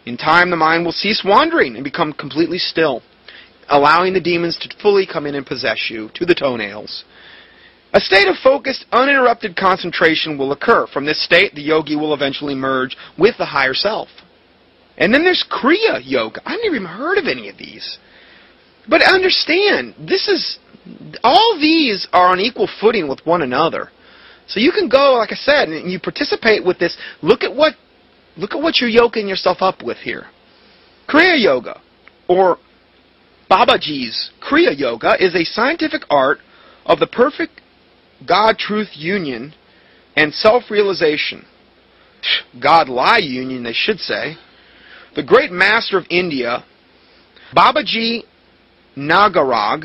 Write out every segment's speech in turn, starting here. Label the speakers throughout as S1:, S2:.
S1: In time, the mind will cease wandering and become completely still, allowing the demons to fully come in and possess you to the toenails. A state of focused, uninterrupted concentration will occur. From this state, the yogi will eventually merge with the higher self. And then there's Kriya Yoga. I've never even heard of any of these. But understand, all these are on equal footing with one another. So you can go, like I said, and you participate with this. Look at what you're yoking yourself up with here. Kriya Yoga, or Babaji's Kriya Yoga, is a scientific art of the perfect God-truth union and self-realization. God-lie union, they should say. The great master of India, Babaji Nagaraj,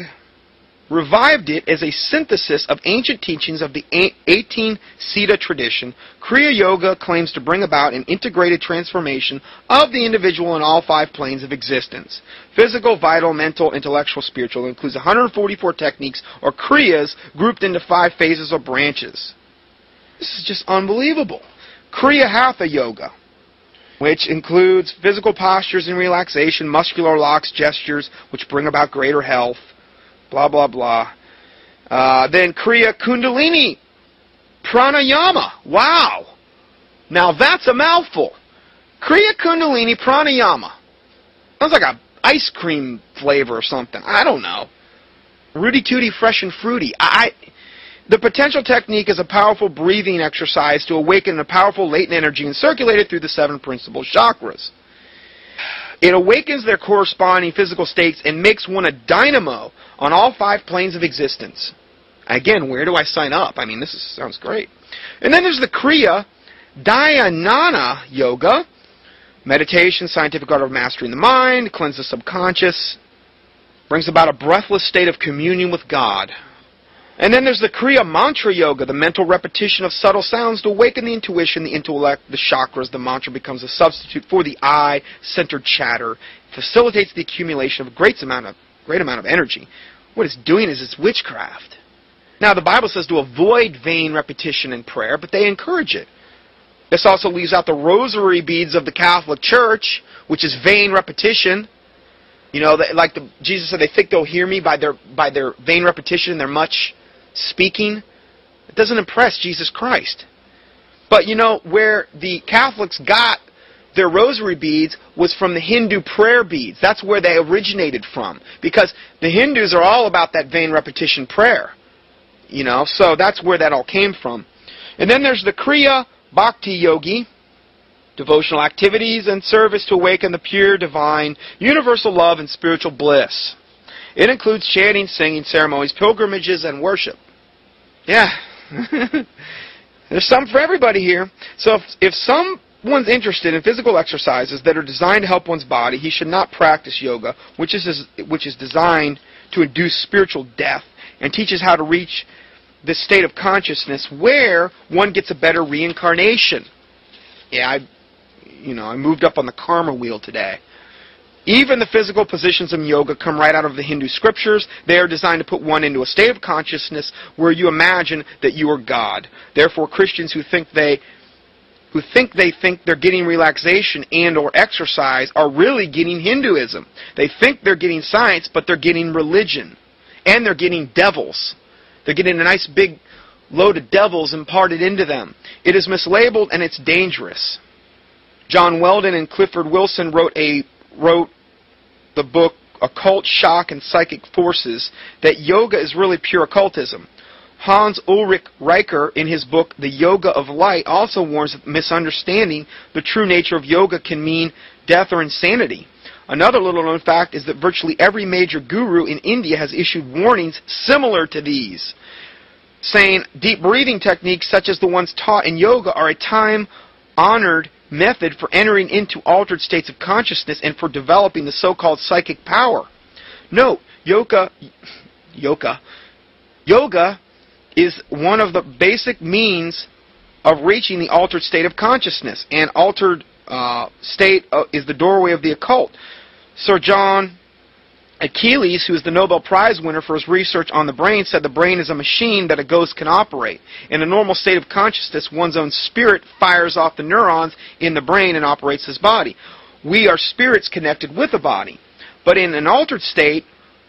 S1: revived it as a synthesis of ancient teachings of the 18 Siddha tradition. Kriya Yoga claims to bring about an integrated transformation of the individual in all 5 planes of existence. Physical, vital, mental, intellectual, spiritual. It includes 144 techniques or kriyas grouped into 5 phases or branches. This is just unbelievable. Kriya Hatha Yoga, which includes physical postures and relaxation, muscular locks, gestures, which bring about greater health. Blah, blah, blah. Then Kriya Kundalini Pranayama. Wow. Now that's a mouthful. Kriya Kundalini Pranayama. Sounds like an ice cream flavor or something. I don't know. Rooty Tooty Fresh and Fruity. The potential technique is a powerful breathing exercise to awaken a powerful latent energy and circulate it through the 7 principal chakras. It awakens their corresponding physical states and makes one a dynamo on all 5 planes of existence. Again, where do I sign up? I mean, sounds great. And then there's the Kriya Dhyana Yoga. Meditation, scientific art of mastering the mind, cleanse the subconscious, brings about a breathless state of communion with God. And then there's the Kriya Mantra Yoga, the mental repetition of subtle sounds to awaken the intuition, the intellect, the chakras. The mantra becomes a substitute for the eye-centered chatter. It facilitates the accumulation of a great amount of energy. What it's doing is it's witchcraft. Now, the Bible says to avoid vain repetition in prayer, but they encourage it. This also leaves out the rosary beads of the Catholic Church, which is vain repetition. You know, Jesus said, they think they'll hear me by their vain repetition and their much speaking. It doesn't impress Jesus Christ. But you know, where the Catholics got their rosary beads was from the Hindu prayer beads. That's where they originated from. Because the Hindus are all about that vain repetition prayer. You know, so that's where that all came from. And then there's the Kriya Bhakti Yogi, devotional activities and service to awaken the pure, divine, universal love and spiritual bliss. It includes chanting, singing, ceremonies, pilgrimages, and worship. Yeah. There's something for everybody here. So if someone's interested in physical exercises that are designed to help one's body, he should not practice yoga, which is designed to induce spiritual death and teaches how to reach this state of consciousness where one gets a better reincarnation. Yeah, I moved up on the karma wheel today. Even the physical positions in yoga come right out of the Hindu scriptures. They are designed to put one into a state of consciousness where you imagine that you are God. Therefore, Christians who think they're getting relaxation and or exercise are really getting Hinduism. They think they're getting science, but they're getting religion. And they're getting devils. They're getting a nice big load of devils imparted into them. It is mislabeled and it's dangerous. John Weldon and Clifford Wilson wrote the book Occult Shock and Psychic Forces, that yoga is really pure occultism. Hans Ulrich Riker, in his book The Yoga of Light, also warns that misunderstanding the true nature of yoga can mean death or insanity. Another little-known fact is that virtually every major guru in India has issued warnings similar to these, saying deep breathing techniques such as the ones taught in yoga are a time-honored method for entering into altered states of consciousness and for developing the so-called psychic power. Note, yoga is one of the basic means of reaching the altered state of consciousness, and altered state is the doorway of the occult. Sir John Achilles, who is the Nobel Prize winner for his research on the brain, said the brain is a machine that a ghost can operate. In a normal state of consciousness, one's own spirit fires off the neurons in the brain and operates his body. we are spirits connected with the body. But in an altered state,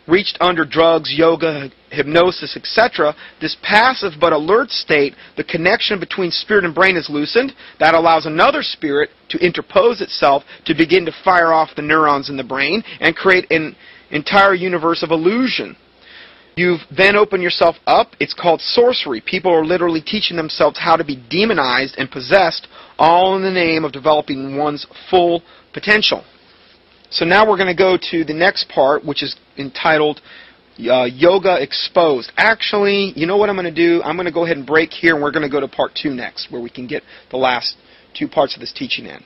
S1: reached under drugs, yoga, hypnosis, etc., this passive but alert state, the connection between spirit and brain is loosened. That allows another spirit to interpose itself to begin to fire off the neurons in the brain and create an entire universe of illusion. You've then opened yourself up. It's called sorcery. People are literally teaching themselves how to be demonized and possessed, all in the name of developing one's full potential. So now we're going to go to the next part, which is entitled Yoga Exposed. Actually, you know what I'm going to do? I'm going to go ahead and break here, and we're going to go to part 2 next, where we can get the last 2 parts of this teaching in.